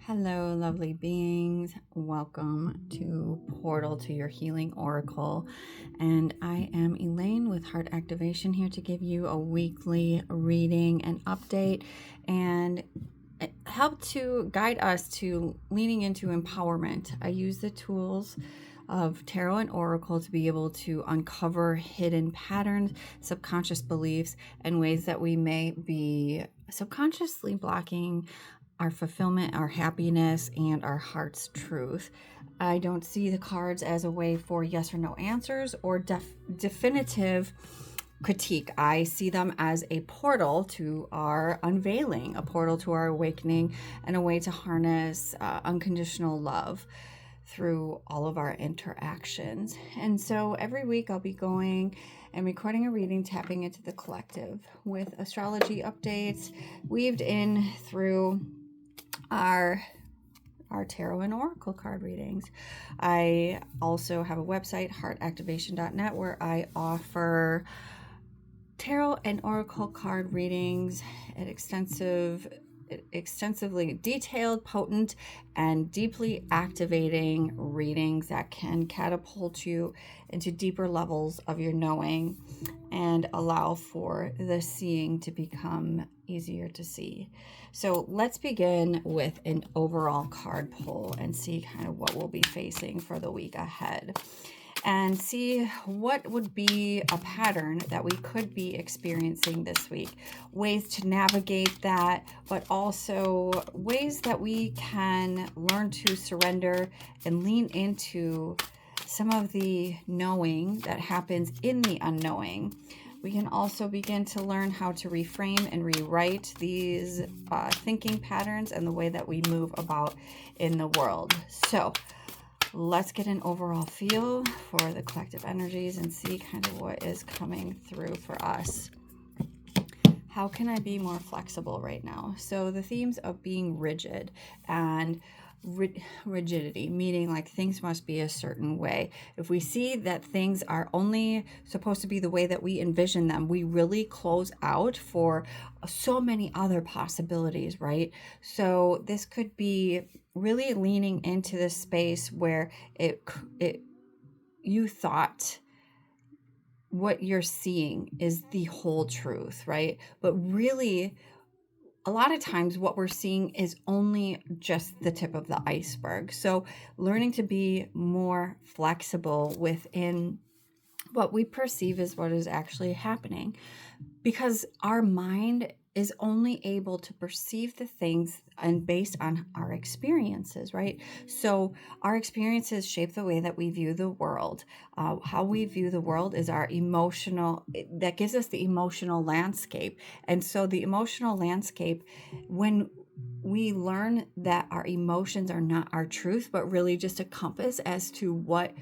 Hello, lovely beings. Welcome to Portal to Your Healing Oracle. And I am Elaine with Heart Activation here to give you a weekly reading and update and help to guide us to leaning into empowerment. I use the tools of tarot and oracle to be able to uncover hidden patterns, subconscious beliefs, and ways that we may be subconsciously blocking our fulfillment, our happiness, and our heart's truth. I don't see the cards as a way for yes or no answers or definitive critique. I see them as a portal to our unveiling, a portal to our awakening, and a way to harness unconditional love through all of our interactions. And so every week I'll be going and recording a reading, tapping into the collective with astrology updates weaved in through our tarot and oracle card readings. I also have a website, heartactivation.net, where I offer tarot and oracle card readings at extensively detailed, potent, and deeply activating readings that can catapult you into deeper levels of your knowing and allow for the seeing to become easier to see. So let's begin with an overall card pull and see kind of what we'll be facing for the week ahead, and see what would be a pattern that we could be experiencing this week, ways to navigate that, but also ways that we can learn to surrender and lean into some of the knowing that happens in the unknowing. We can also begin to learn how to reframe and rewrite these thinking patterns and the way that we move about in the world. So let's get an overall feel for the collective energies and see kind of what is coming through for us. How can I be more flexible right now? So the themes of being rigid and rigidity, meaning like things must be a certain way. If we see that things are only supposed to be the way that we envision them, we really close out for so many other possibilities, right? So this could be really leaning into this space where you thought what you're seeing is the whole truth, right? But really, a lot of times what we're seeing is only just the tip of the iceberg. So learning to be more flexible within what we perceive as what is actually happening, because our mind is only able to perceive the things and based on our experiences, right? So our experiences shape the way that we view the world. How we view the world is our emotional, that gives us the emotional landscape. And so the emotional landscape, when we learn that our emotions are not our truth, but really just a compass as to what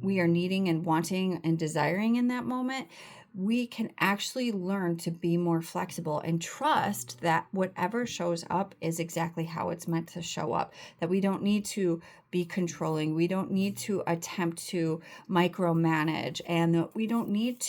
we are needing and wanting and desiring in that moment, we can actually learn to be more flexible and trust that whatever shows up is exactly how it's meant to show up, that we don't need to be controlling, we don't need to attempt to micromanage, and we don't need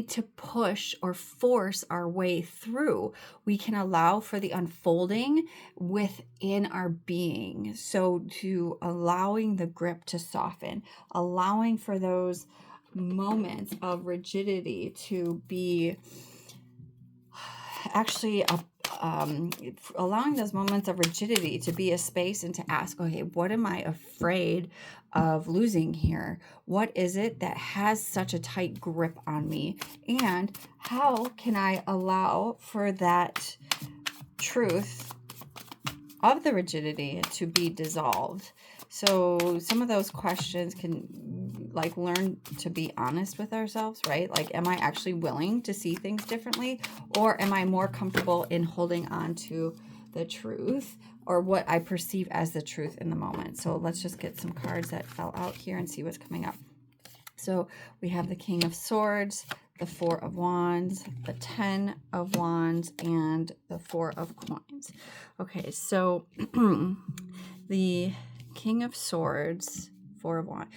to push or force our way through. We can allow for the unfolding within our being. So to allowing the grip to soften, allowing for those moments of rigidity to be actually allowing those moments of rigidity to be a space and to ask, okay, what am I afraid of losing here? What is it that has such a tight grip on me? And how can I allow for that truth of the rigidity to be dissolved? So some of those questions can learn to be honest with ourselves, right? Like, am I actually willing to see things differently, or am I more comfortable in holding on to the truth or what I perceive as the truth in the moment? So let's just get some cards that fell out here and see what's coming up. So we have the King of Swords, the Four of Wands, the 10 of Wands, and the Four of Coins. Okay, so the King of Swords, Four of Wands.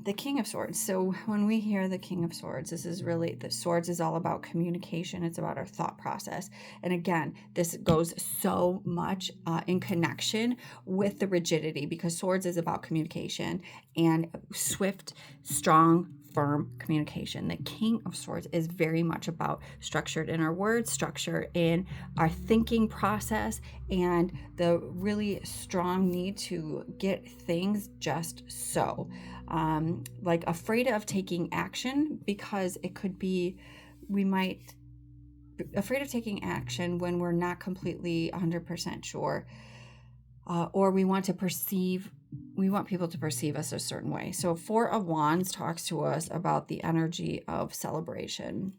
the King of Swords. So when we hear the King of Swords, this is really, the swords is all about communication. It's about our thought process. And again, this goes so much in connection with the rigidity, because swords is about communication and swift, strong, firm communication. The King of Swords is very much about structured in our words, structure in our thinking process, and the really strong need to get things just so. Like afraid of taking action, because it could be, we might be afraid of taking action when we're not completely 100% sure, or we want people to perceive us a certain way. So Four of Wands talks to us about the energy of celebration.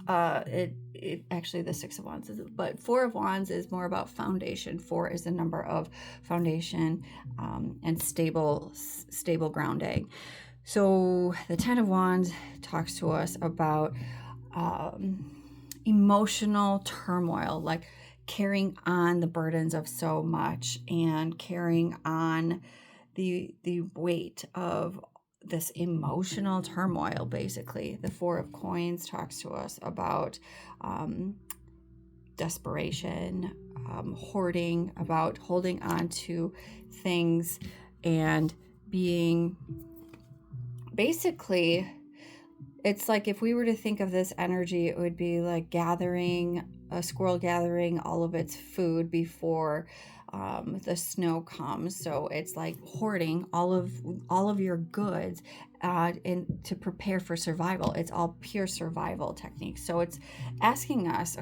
It actually, the Six of Wands is, but Four of Wands is more about foundation. Four is the number of foundation, and stable grounding. So the Ten of Wands talks to us about emotional turmoil, like carrying on the burdens of so much and carrying on the weight of this emotional turmoil. Basically, the Four of Coins talks to us about desperation, hoarding, about holding on to things, and being, basically, it's like, if we were to think of this energy, it would be like a squirrel gathering all of its food before the snow comes. So it's like hoarding all of your goods, and to prepare for survival. It's all pure survival techniques. So it's asking us,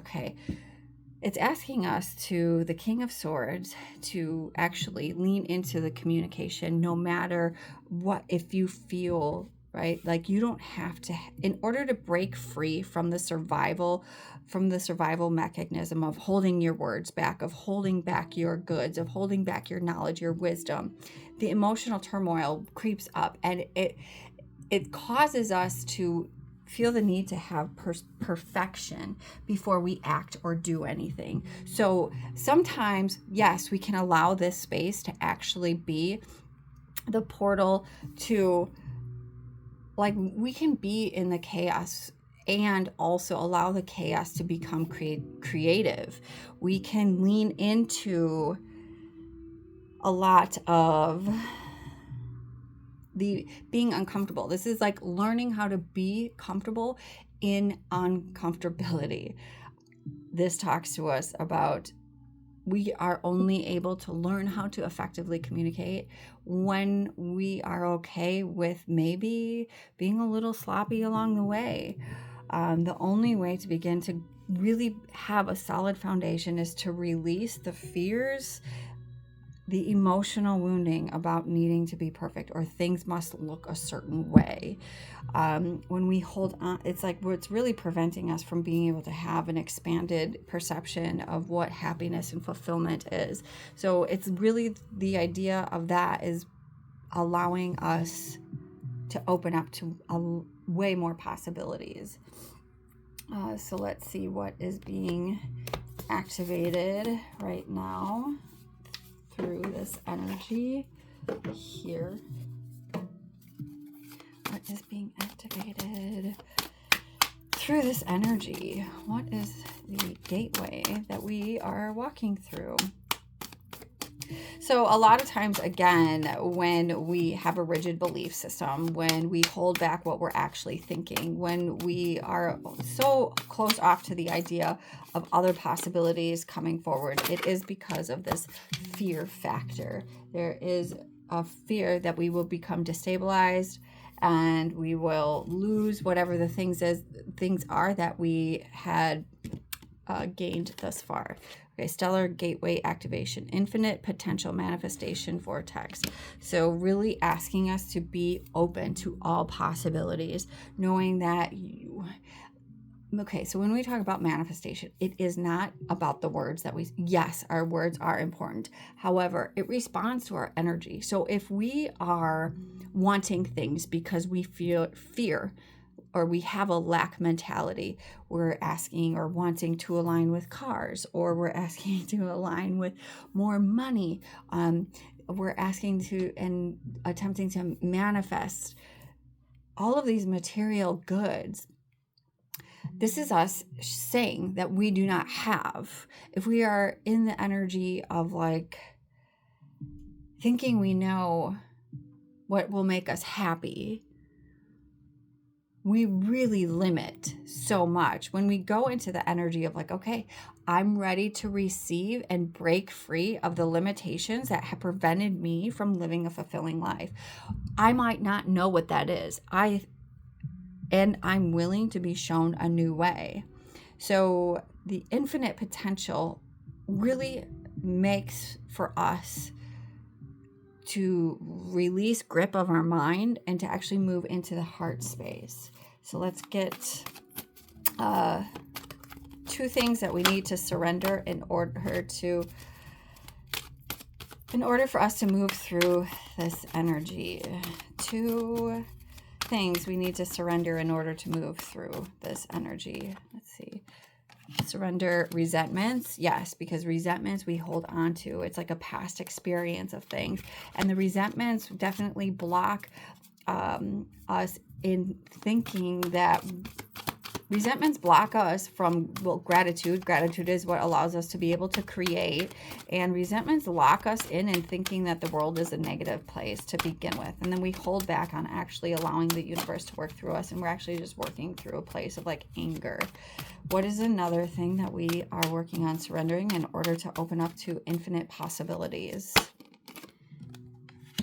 to the King of Swords, to actually lean into the communication, no matter what. If you feel right, like you don't have to, in order to break free from the survival mechanism of holding your words back, of holding back your goods, of holding back your knowledge, your wisdom, the emotional turmoil creeps up, and it causes us to feel the need to have perfection before we act or do anything. So sometimes, yes, we can allow this space to actually be the portal to, like, we can be in the chaos and also allow the chaos to become creative. We can lean into a lot of the being uncomfortable. This is like learning how to be comfortable in uncomfortability. This talks to us about, we are only able to learn how to effectively communicate when we are okay with maybe being a little sloppy along the way. The only way to begin to really have a solid foundation is to release the fears, the emotional wounding about needing to be perfect, or things must look a certain way. When we hold on, it's like what's really preventing us from being able to have an expanded perception of what happiness and fulfillment is. So it's really, the idea of that is allowing us to open up to way more possibilities. So let's see what is being activated right now through this energy here. What is being activated through this energy? What is the gateway that we are walking through? So a lot of times, again, when we have a rigid belief system, when we hold back what we're actually thinking, when we are so close off to the idea of other possibilities coming forward, it is because of this fear factor. There is a fear that we will become destabilized and we will lose whatever the things are that we had gained thus far. Okay, stellar gateway activation, infinite potential manifestation vortex. So really asking us to be open to all possibilities, knowing that okay, so when we talk about manifestation, it is not about the words that yes, our words are important. However, it responds to our energy. So if we are wanting things because we feel fear, or we have a lack mentality, we're asking or wanting to align with cars, or we're asking to align with more money, we're asking to and attempting to manifest all of these material goods. This is us saying that we do not have. If we are in the energy of like thinking we know what will make us happy, we really limit so much. When we go into the energy of like, okay, I'm ready to receive and break free of the limitations that have prevented me from living a fulfilling life. I might not know what that is. And I'm willing to be shown a new way. So the infinite potential really makes for us to release grip of our mind and to actually move into the heart space. So let's get 2 things that we need to surrender in order for us to move through this energy. 2 things we need to surrender in order to move through this energy. Let's see. Surrender resentments. Yes, because resentments we hold on to. It's like a past experience of things. And the resentments definitely block us in thinking that resentments block us from, well, gratitude. Gratitude is what allows us to be able to create. And resentments lock us in thinking that the world is a negative place to begin with. And then we hold back on actually allowing the universe to work through us. And we're actually just working through a place of like anger. What is another thing that we are working on surrendering in order to open up to infinite possibilities?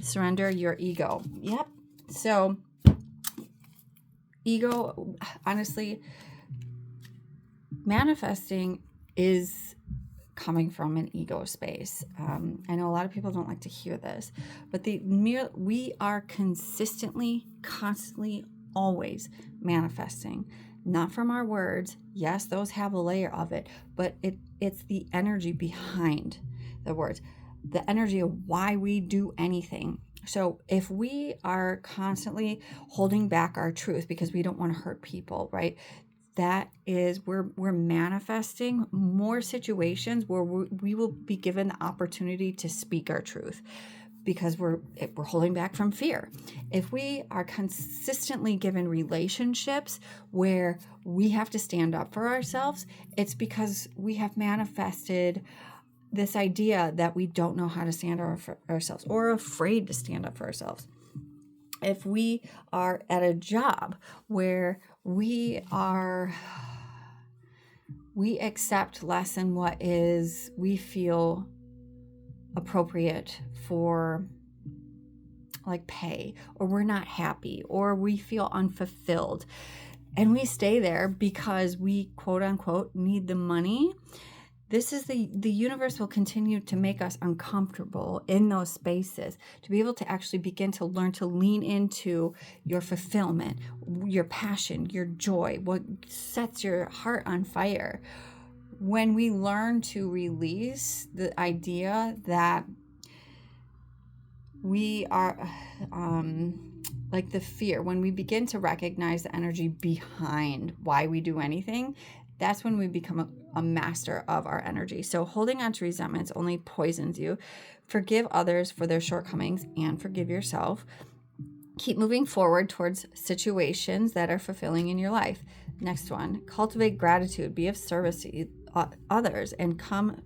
Surrender your ego. Yep. So ego, honestly, manifesting is coming from an ego space. I know a lot of people don't like to hear this, but we are constantly, always manifesting. Not from our words. Yes, those have a layer of it, but it's the energy behind the words, the energy of why we do anything. So if we are constantly holding back our truth because we don't want to hurt people, right? That is, we're manifesting more situations where we will be given the opportunity to speak our truth because we're holding back from fear. If we are consistently given relationships where we have to stand up for ourselves, it's because we have manifested this idea that we don't know how to stand up for ourselves or are afraid to stand up for ourselves. If we are at a job where we accept less than what we feel appropriate for like pay, or we're not happy, or we feel unfulfilled, and we stay there because we quote unquote need the money, this is the universe will continue to make us uncomfortable in those spaces to be able to actually begin to learn to lean into your fulfillment, your passion, your joy, what sets your heart on fire. When we learn to release the idea that we are like the fear, when we begin to recognize the energy behind why we do anything, that's when we become a master of our energy. So holding on to resentments only poisons you. Forgive others for their shortcomings and forgive yourself. Keep moving forward towards situations that are fulfilling in your life. Next one, cultivate gratitude. Be of service to others and come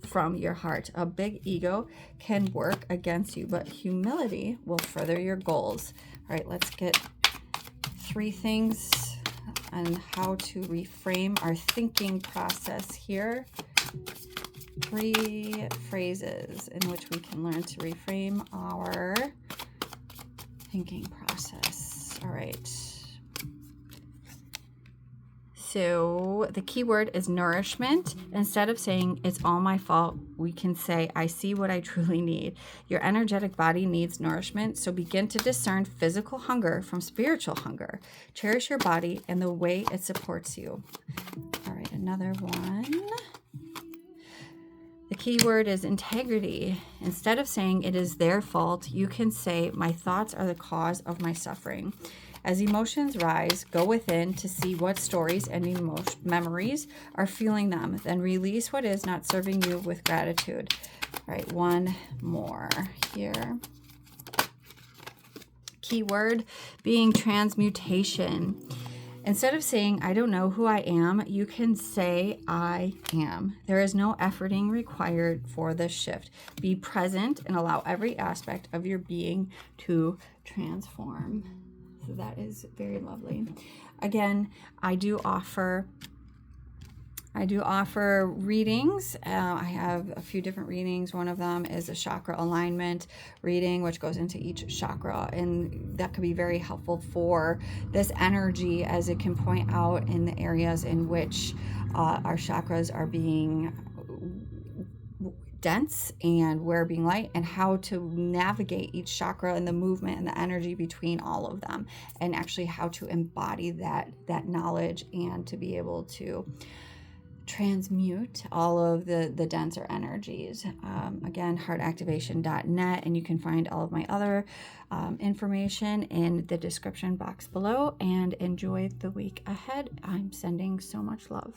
from your heart. A big ego can work against you, but humility will further your goals. All right, let's get 3 things on how to reframe our thinking process here. 3 phrases in which we can learn to reframe our thinking process. All right. So the key word is nourishment. Instead of saying it's all my fault, we can say I see what I truly need. Your energetic body needs nourishment, so begin to discern physical hunger from spiritual hunger. Cherish your body and the way it supports you. All right, another one. The key word is integrity. Instead of saying it is their fault, you can say my thoughts are the cause of my suffering. As emotions rise, go within to see what stories and memories are fueling them. Then release what is not serving you with gratitude. All right, one more here. Keyword being transmutation. Instead of saying, I don't know who I am, you can say, I am. There is no efforting required for this shift. Be present and allow every aspect of your being to transform. So that is very lovely. Again, I do offer readings. I have a few different readings. One of them is a chakra alignment reading, which goes into each chakra, and that could be very helpful for this energy, as it can point out in the areas in which our chakras are being dense and where being light, and how to navigate each chakra and the movement and the energy between all of them, and actually how to embody that knowledge and to be able to transmute all of the denser energies. Again, heartactivation.net, and you can find all of my other information in the description box below, and enjoy the week ahead. I'm sending so much love.